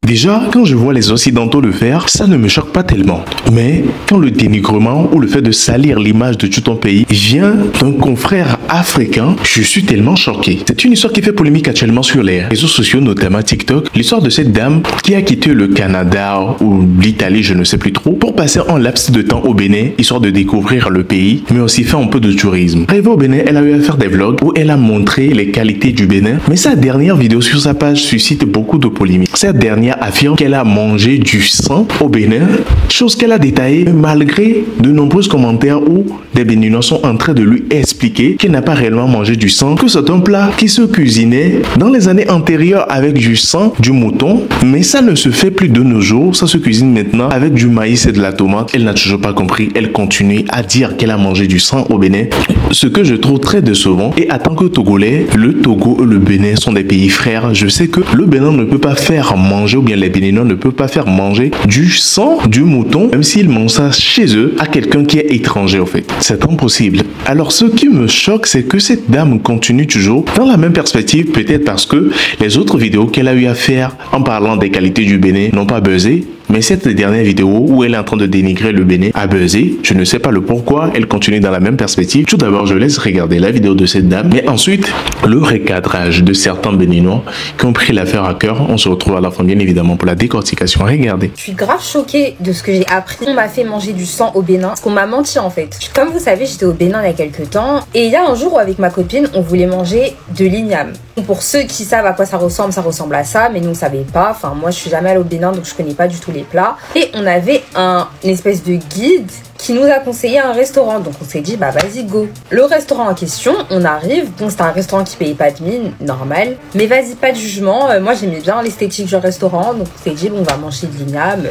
Déjà, quand je vois les Occidentaux le faire, ça ne me choque pas tellement. Mais quand le dénigrement ou le fait de salir l'image de tout ton pays vient d'un confrère africain, je suis tellement choqué. C'est une histoire qui fait polémique actuellement sur les réseaux sociaux, notamment TikTok. L'histoire de cette dame qui a quitté le Canada ou l'Italie, je ne sais plus trop, pour passer un laps de temps au Bénin, histoire de découvrir le pays, mais aussi faire un peu de tourisme. Arrivée au Bénin, elle a eu à faire des vlogs où elle a montré les qualités du Bénin, mais sa dernière vidéo sur sa page suscite beaucoup de polémiques. Cette dernière affirme qu'elle a mangé du sang au Bénin, chose qu'elle a détaillée malgré de nombreux commentaires où des Béninois sont en train de lui expliquer qu'elle n'a pas réellement mangé du sang, que c'est un plat qui se cuisinait dans les années antérieures avec du sang du mouton, mais ça ne se fait plus de nos jours, ça se cuisine maintenant avec du maïs et de la tomate. Elle n'a toujours pas compris, elle continue à dire qu'elle a mangé du sang au Bénin, ce que je trouve très décevant. Et en tant que Togolais, le Togo et le Bénin sont des pays frères. Je sais que le Bénin ne peut pas faire manger, ou bien les Béninois ne peuvent pas faire manger du sang du mouton, même s'ils mangent ça chez eux, à quelqu'un qui est étranger en fait. C'est impossible. Alors ce qui me choque, c'est que cette dame continue toujours dans la même perspective, peut-être parce que les autres vidéos qu'elle a eu à faire en parlant des qualités du Bénin n'ont pas buzzé. Mais cette dernière vidéo où elle est en train de dénigrer le Bénin a buzzé. Je ne sais pas le pourquoi, elle continue dans la même perspective. Tout d'abord, je laisse regarder la vidéo de cette dame. Mais ensuite, le recadrage de certains Béninois qui ont pris l'affaire à cœur. On se retrouve à la fin, bien évidemment, pour la décortication. Regardez. Je suis grave choquée de ce que j'ai appris. On m'a fait manger du sang au Bénin. Parce qu'on m'a menti en fait. Comme vous savez, j'étais au Bénin il y a quelques temps. Et il y a un jour où avec ma copine, on voulait manger de l'igname. Pour ceux qui savent à quoi ça ressemble à ça. Mais nous, on savait pas. Enfin, moi, je suis jamais allée au Bénin, donc je connais pas du tout les plats. Et on avait une espèce de guide qui nous a conseillé un restaurant. Donc on s'est dit, bah vas-y, go. Le restaurant en question, on arrive. Donc c'était un restaurant qui payait pas de mine, normal. Mais vas-y, pas de jugement. Moi, j'aimais bien l'esthétique du restaurant. Donc on s'est dit, bon, on va manger de l'igname.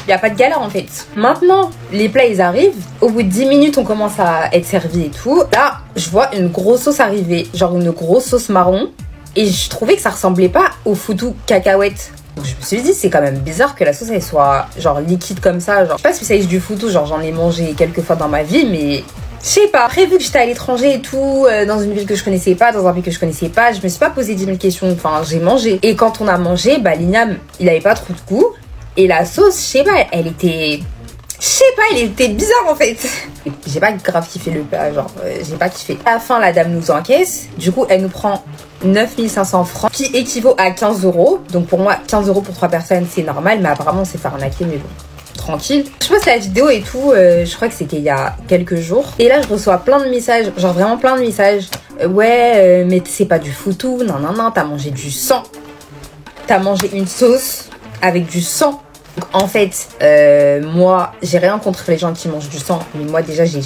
Il n'y a pas de galère en fait. Maintenant, les plats, ils arrivent. Au bout de 10 minutes, on commence à être servi et tout. Là, je vois une grosse sauce arriver. Genre une grosse sauce marron. Et je trouvais que ça ressemblait pas au foutou cacahuète. Donc je me suis dit, c'est quand même bizarre que la sauce elle soit genre liquide comme ça. Genre, je suis pas spécialiste du foutou, genre j'en ai mangé quelques fois dans ma vie, mais je sais pas. Après, vu que j'étais à l'étranger et tout, dans une ville que je connaissais pas, dans un pays que je connaissais pas, je me suis pas posé 10 000 questions. Enfin, j'ai mangé. Et quand on a mangé, bah l'igname, il avait pas trop de goût. Et la sauce, je sais pas, elle était... Je sais pas, elle était bizarre en fait. J'ai pas grave kiffé le plat, genre j'ai pas kiffé. À la fin, la dame nous encaisse. Du coup, elle nous prend 9500 francs, qui équivaut à 15 €. Donc pour moi, 15 € pour 3 personnes, c'est normal. Mais apparemment, on s'est fait arnaquer, mais bon, tranquille. Je poste la vidéo et tout, je crois que c'était il y a quelques jours. Et là, je reçois plein de messages, genre vraiment plein de messages. Ouais, mais c'est pas du foutou, non, non, non, t'as mangé du sang. T'as mangé une sauce avec du sang. En fait, moi, j'ai rien contre les gens qui mangent du sang. Mais moi, déjà, je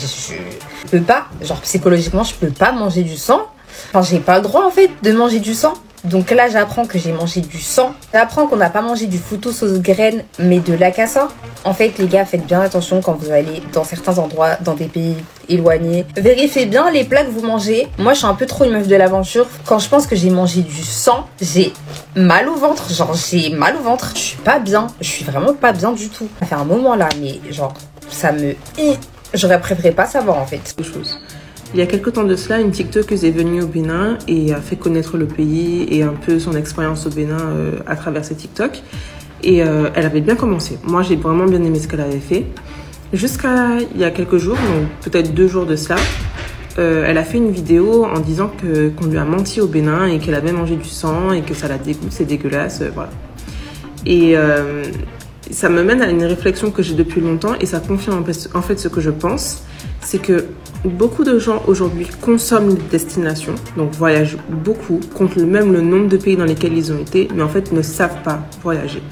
peux pas. Genre, psychologiquement, je peux pas manger du sang. Enfin, j'ai pas le droit, en fait, de manger du sang. Donc là, j'apprends que j'ai mangé du sang. J'apprends qu'on n'a pas mangé du foutou sauce graine, mais de l'acassa. En fait, les gars, faites bien attention quand vous allez dans certains endroits, dans des pays éloignés. Vérifiez bien les plats que vous mangez. Moi, je suis un peu trop une meuf de l'aventure. Quand je pense que j'ai mangé du sang, j'ai mal au ventre. Genre, j'ai mal au ventre. Je suis pas bien. Je suis vraiment pas bien du tout. Ça fait un moment là, mais genre, ça me... J'aurais préféré pas savoir, en fait. Il y a quelques temps de cela, une TikTokeuse est venue au Bénin et a fait connaître le pays et un peu son expérience au Bénin à travers ses TikTok. Et elle avait bien commencé. Moi, j'ai vraiment bien aimé ce qu'elle avait fait. Jusqu'à il y a quelques jours, donc peut-être 2 jours de cela, elle a fait une vidéo en disant qu'on lui a menti au Bénin et qu'elle avait mangé du sang et que ça la dégoûte, c'est dégueulasse, voilà. Et ça me mène à une réflexion que j'ai depuis longtemps et ça confirme en fait ce que je pense. C'est que beaucoup de gens aujourd'hui consomment les destinations, donc voyagent beaucoup, comptent même le nombre de pays dans lesquels ils ont été, mais en fait ne savent pas voyager.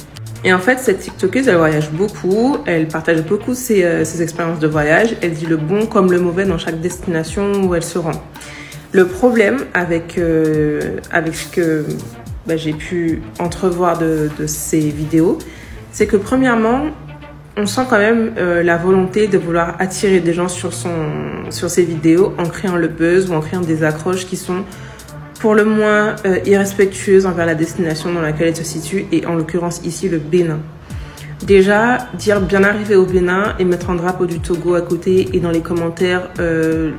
Et en fait, cette TikTokeuse, elle voyage beaucoup, elle partage beaucoup ses expériences de voyage, elle dit le bon comme le mauvais dans chaque destination où elle se rend. Le problème avec ce que j'ai pu entrevoir de ces vidéos, c'est que premièrement, on sent quand même la volonté de vouloir attirer des gens sur ses vidéos en créant le buzz ou en créant des accroches qui sont pour le moins irrespectueuses envers la destination dans laquelle elle se situe et en l'occurrence ici le Bénin. Déjà, dire bien arrivé au Bénin et mettre un drapeau du Togo à côté et dans les commentaires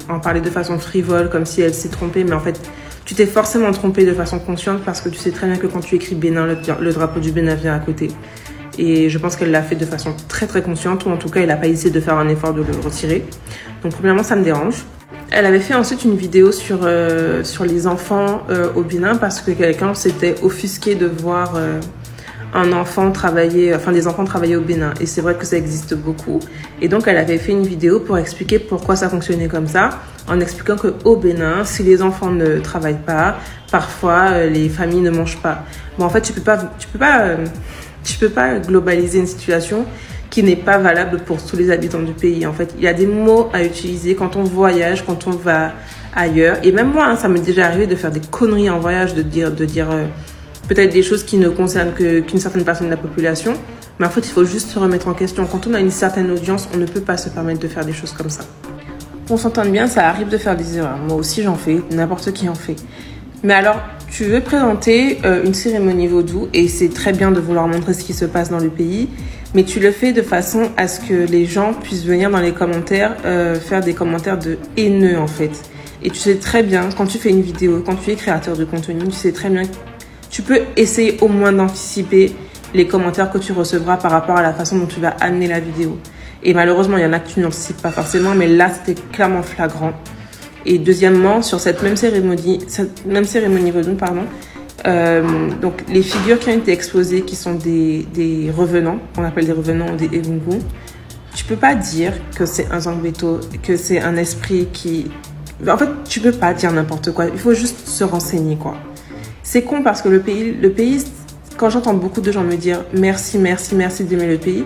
en parler de façon frivole comme si elle s'est trompée, mais en fait tu t'es forcément trompé de façon consciente parce que tu sais très bien que quand tu écris Bénin, le drapeau du Bénin vient à côté. Et je pense qu'elle l'a fait de façon très très consciente, ou en tout cas, elle n'a pas essayé de faire un effort de le retirer. Donc premièrement, ça me dérange. Elle avait fait ensuite une vidéo sur les enfants au Bénin parce que quelqu'un s'était offusqué de voir un enfant travailler, enfin des enfants travailler au Bénin. Et c'est vrai que ça existe beaucoup. Et donc elle avait fait une vidéo pour expliquer pourquoi ça fonctionnait comme ça, en expliquant qu'au Bénin, si les enfants ne travaillent pas, parfois les familles ne mangent pas. Bon, en fait, tu peux pas globaliser une situation qui n'est pas valable pour tous les habitants du pays. En fait, il y a des mots à utiliser quand on voyage, quand on va ailleurs. Et même moi, hein, ça m'est déjà arrivé de faire des conneries en voyage, de dire peut-être des choses qui ne concernent qu'une certaine partie de la population. Mais en fait, il faut juste se remettre en question. Quand on a une certaine audience, on ne peut pas se permettre de faire des choses comme ça. On s'entend bien, ça arrive de faire des erreurs. Moi aussi, j'en fais. N'importe qui en fait. Mais alors, tu veux présenter une cérémonie vaudou et c'est très bien de vouloir montrer ce qui se passe dans le pays, mais tu le fais de façon à ce que les gens puissent venir dans les commentaires faire des commentaires de haineux en fait. Et tu sais très bien, quand tu fais une vidéo, quand tu es créateur de contenu, tu sais très bien que tu peux essayer au moins d'anticiper les commentaires que tu recevras par rapport à la façon dont tu vas amener la vidéo. Et malheureusement, il y en a que tu n'anticipes pas forcément, mais là, c'était clairement flagrant. Et deuxièmement, sur cette même cérémonie vaudou, donc les figures qui ont été exposées, qui sont des revenants, on appelle des revenants ou des egungun, tu peux pas dire que c'est un zangbeto, que c'est un esprit qui... En fait, tu peux pas dire n'importe quoi. Il faut juste se renseigner, quoi. C'est con parce que le pays, quand j'entends beaucoup de gens me dire merci d'aimer le pays,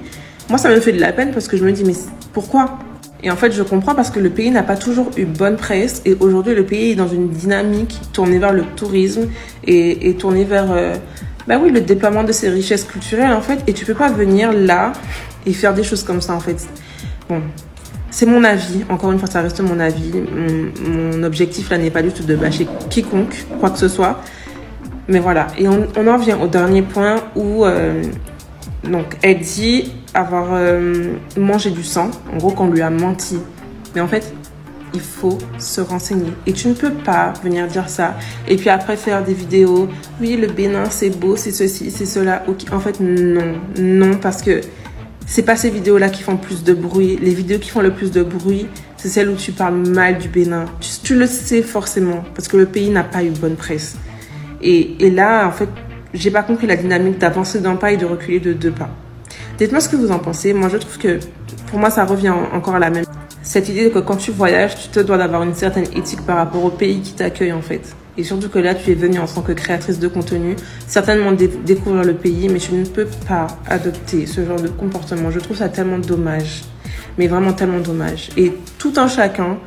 moi ça me fait de la peine parce que je me dis mais pourquoi ? Et en fait, je comprends parce que le pays n'a pas toujours eu bonne presse et aujourd'hui, le pays est dans une dynamique tournée vers le tourisme et tournée vers le déploiement de ses richesses culturelles en fait. Et tu peux pas venir là et faire des choses comme ça en fait. Bon, c'est mon avis. Encore une fois, ça reste mon avis. Mon objectif là n'est pas du tout de bâcher quiconque, quoi que ce soit. Mais voilà. Et on en vient au dernier point où donc elle dit avoir mangé du sang, en gros qu'on lui a menti. Mais en fait, il faut se renseigner. Et tu ne peux pas venir dire ça et puis après faire des vidéos. Oui, le Bénin, c'est beau, c'est ceci, c'est cela. Okay. En fait, non, parce que c'est pas ces vidéos-là qui font plus de bruit. Les vidéos qui font le plus de bruit, c'est celles où tu parles mal du Bénin. Tu le sais forcément, parce que le pays n'a pas eu bonne presse. Et là, en fait, j'ai pas compris la dynamique d'avancer d'un pas et de reculer de 2 pas. Dites-moi ce que vous en pensez. Moi, je trouve que, pour moi, ça revient encore à la même. Cette idée que quand tu voyages, tu te dois d'avoir une certaine éthique par rapport au pays qui t'accueille, en fait. Et surtout que là, tu es venue en tant que créatrice de contenu, certainement découvrir le pays, mais tu ne peux pas adopter ce genre de comportement. Je trouve ça tellement dommage. Mais vraiment tellement dommage. Et tout un chacun,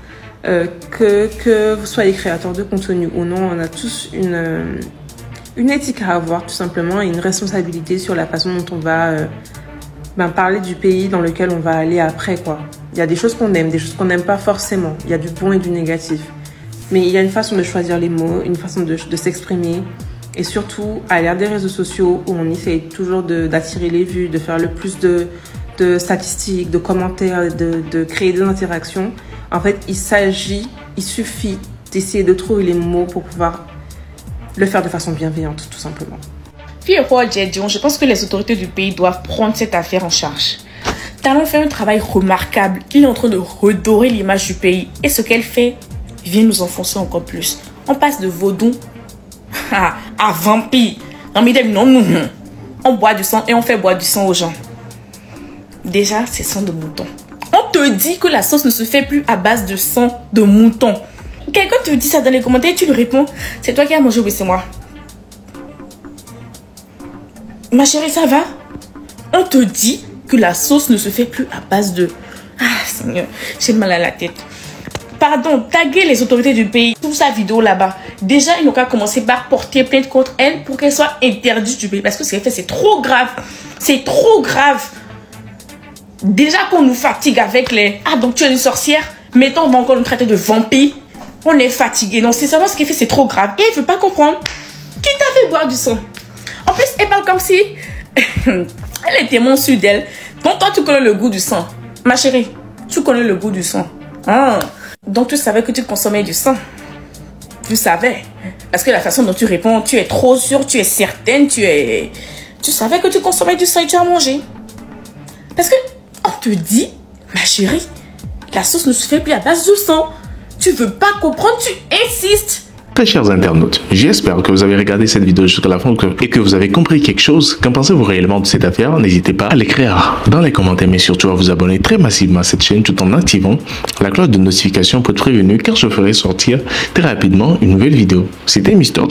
que vous soyez créateur de contenu ou non, on a tous une éthique à avoir, tout simplement, et une responsabilité sur la façon dont on va parler du pays dans lequel on va aller après, quoi. Il y a des choses qu'on aime, des choses qu'on n'aime pas forcément. Il y a du bon et du négatif. Mais il y a une façon de choisir les mots, une façon de s'exprimer. Et surtout, à l'ère des réseaux sociaux, où on essaye toujours d'attirer les vues, de faire le plus de statistiques, de commentaires, de créer des interactions. En fait, il suffit d'essayer de trouver les mots pour pouvoir le faire de façon bienveillante, tout simplement. Je pense que les autorités du pays doivent prendre cette affaire en charge. Talon fait un travail remarquable. Il est en train de redorer l'image du pays. Et ce qu'elle fait vient nous enfoncer encore plus. On passe de vaudou à vampire. Non. On boit du sang et on fait boire du sang aux gens. Déjà, c'est sang de mouton. On te dit que la sauce ne se fait plus à base de sang de mouton. Quelqu'un te dit ça dans les commentaires et tu lui réponds, c'est toi qui as mangé ou c'est moi? Ma chérie, ça va? On te dit que la sauce ne se fait plus à base de... Ah, Seigneur, j'ai mal à la tête. Pardon, taguer les autorités du pays pour sa vidéo là-bas. Déjà, ils n'ont qu'à commencer par porter plainte contre elle pour qu'elle soit interdite du pays. Parce que ce qu'elle fait, c'est trop grave. C'est trop grave. Déjà qu'on nous fatigue avec les... Ah, donc tu es une sorcière? Mettons, on va encore nous traiter de vampire. On est fatigué. Non, c'est seulement ce qu'elle fait, c'est trop grave. Et elle ne veut pas comprendre. Qui t'a fait boire du sang? En plus, elle parle comme si... elle était mon sud d'elle. Donc toi, tu connais le goût du sang. Ma chérie, tu connais le goût du sang. Ah. Donc tu savais que tu consommais du sang. Tu savais. Parce que la façon dont tu réponds, tu es trop sûre, tu es certaine, tu savais que tu consommais du sang et tu as mangé. Parce que on te dit, ma chérie, la sauce ne se fait plus à base de sang. Tu veux pas comprendre, tu insistes. Très chers internautes, j'espère que vous avez regardé cette vidéo jusqu'à la fin et que vous avez compris quelque chose. Qu'en pensez-vous réellement de cette affaire? N'hésitez pas à l'écrire dans les commentaires, mais surtout à vous abonner très massivement à cette chaîne tout en activant la cloche de notification pour être prévenu car je ferai sortir très rapidement une nouvelle vidéo. C'était Mr.